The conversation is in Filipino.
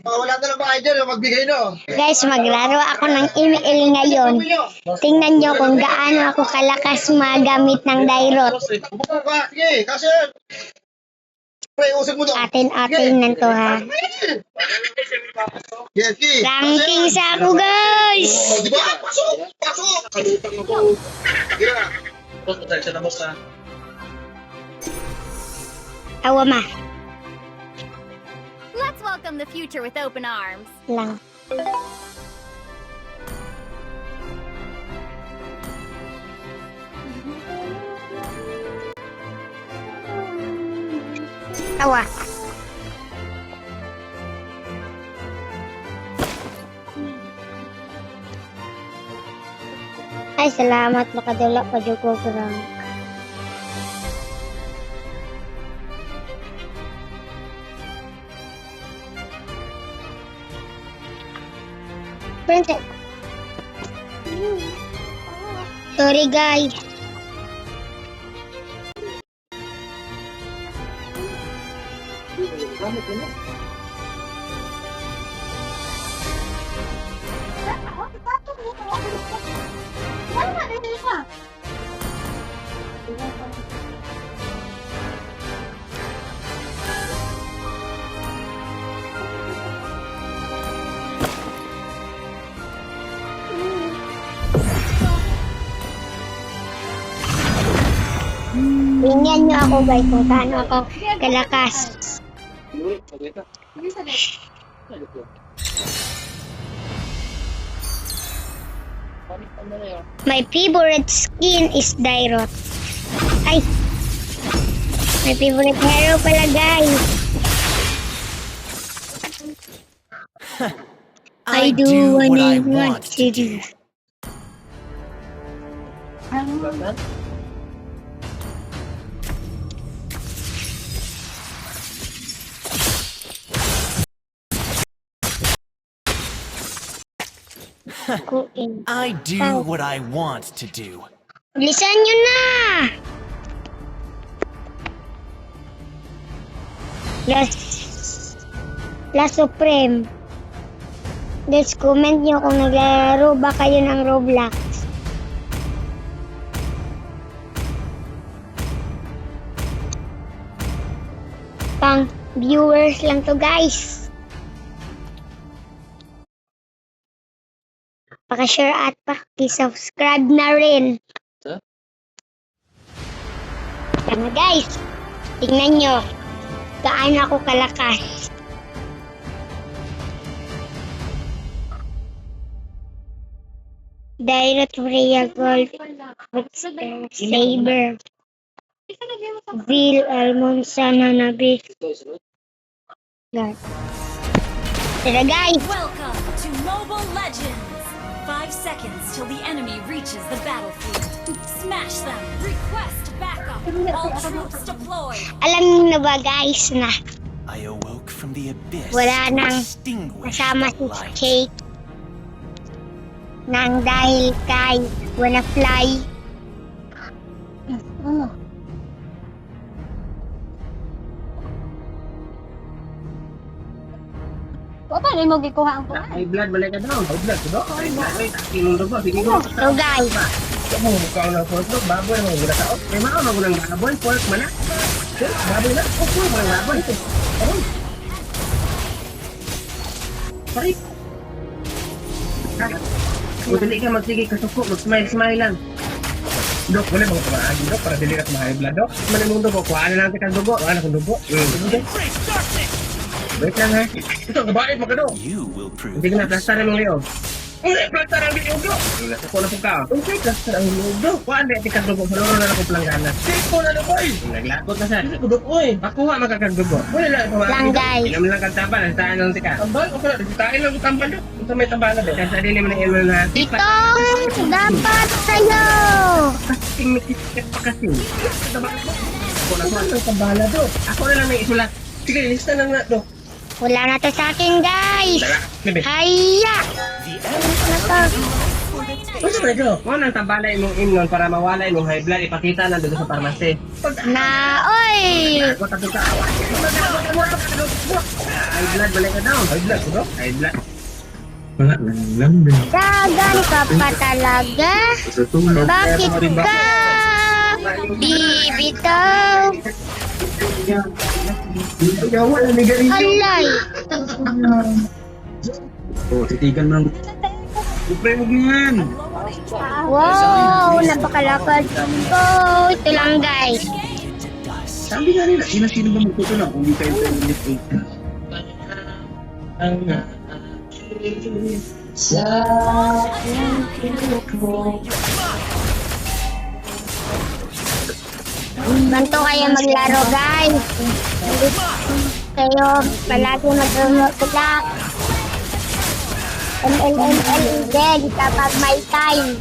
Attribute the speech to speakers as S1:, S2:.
S1: Wala na lang ba kayo magbigay no?
S2: Guys, maglaro ako ng ML ngayon. Tingnan nyo kung gaano ako kalakas magamit ng Dairot.
S1: Sige, kasi usap mo doon.
S2: Atin-atin na to ha.
S1: Yes,
S2: Ranking sa ako guys!
S1: Di ba? Pasok! Pasok! Kalutang ako. Sige na. Boss, pasensya na boss ha.
S2: Awa ma.
S3: Let's welcome the future with open arms.
S2: Lang. Awa. Ay, salamat makadula pa jud ko kurang. Princess. Sorry guys. Tingnan nyo ako guys kung paano ako kalakas. My favorite skin is Dairot. Ay! My favorite hero pala guys. I do what I want to do.
S4: I do what I want to do.
S2: Bilisan nyo na! Last Supreme. Guys, comment nyo kung naglaro ba kayo ng Roblox. Pang viewers lang to guys. Paka-share at paki-subscribe na rin. Tama guys, tingnan nyo gaano ako kalakas. Dairot Rhea Gold Saber Vil Almonsa Nanabi. Tara guys!
S3: Welcome to Mobile Legends! 5 seconds till the enemy reaches the battlefield. Smash them! Request backup! All troops deployed!
S2: Alam niyo na ba guys na
S4: I awoke from the abyss.
S2: wala nang
S4: Extinguished
S2: kasama
S4: the
S2: si
S4: light.
S2: Kate nang dahil kay Wannafly. Ano?
S5: O, paano mo gikuha ang kuha?
S1: Ay, blood, balik ka daw. Ay, blood, ko daw. Ay, blood, ay, takilong daw ba? Sige mo.
S2: So guys,
S1: Kamu, mukha na pork daw. Baboy mo, gula tao. Ay, mga magulang baboy, pork, mana? Baboy na. Oh, pork, mga baboy. Ay. Ay. Kung dili ka magsige kasuko, mag-smile lang. Dok, wala mga pamaagi, Dok, para dili ka kumahay blood, Dok. Manin mong dugo, kuhaan na lang kita ang dugo. Kuhaan akong dugo. Wait lang ha. Ito, kabait mo ka, Dok.
S4: You will prove.
S1: Hindi ka na plaster ang liog. Hindi, plaster ang liog, Dok. Nasa ko na po ka. Hindi, plaster ang liog, Dok. Kuhaan na, itikang dugo. Maluro na ako planggana. Hindi ko na, Dok, oy. Naglakot na sa. Hindi ko, Dok, oy. Ako nga magkakagdugo. Wala na, ito
S2: lang guys.
S1: Inam lang kang tambal, nasaan lang tika. Tambal? O pala, digitain lang yung tambal, Dok. Ito may tambal na, Dok. Kasi din naman ang email na.
S2: Itong dapat sa'yo!
S1: Kasing mikisip pa kasi. Ako na ko ang tambala, Dok. Ako na lang may isulat. Sige, lista lang na, Dok.
S2: Wala na to sa akin guys!
S1: Dala, bebe.
S2: Haya!
S4: The
S2: Ano na to?
S3: Slain
S1: Ano ba ito? Kung anong tambala imong imnon para mawala imong high blood, ipakita na doon sa pharmacy.
S2: Na, oy!
S1: Ako tapos ka awa. High blood, balik ka daw. High blood, bro? High blood. Wala lang din.
S2: Dagan ka pa talaga? Bakit ka? Bibitaw? Alay!
S1: Oh, titigan mo. Upre mo ganyan.
S2: Wow! Napakalakad ko! Ito lang guys.
S1: Sabi nga nila, sino ba magtutulong kung hindi kayo ulit 8? Ang
S2: Ganito kayo maglaro guys. Kayo palagi mag-tulak. MLML din kapag may time.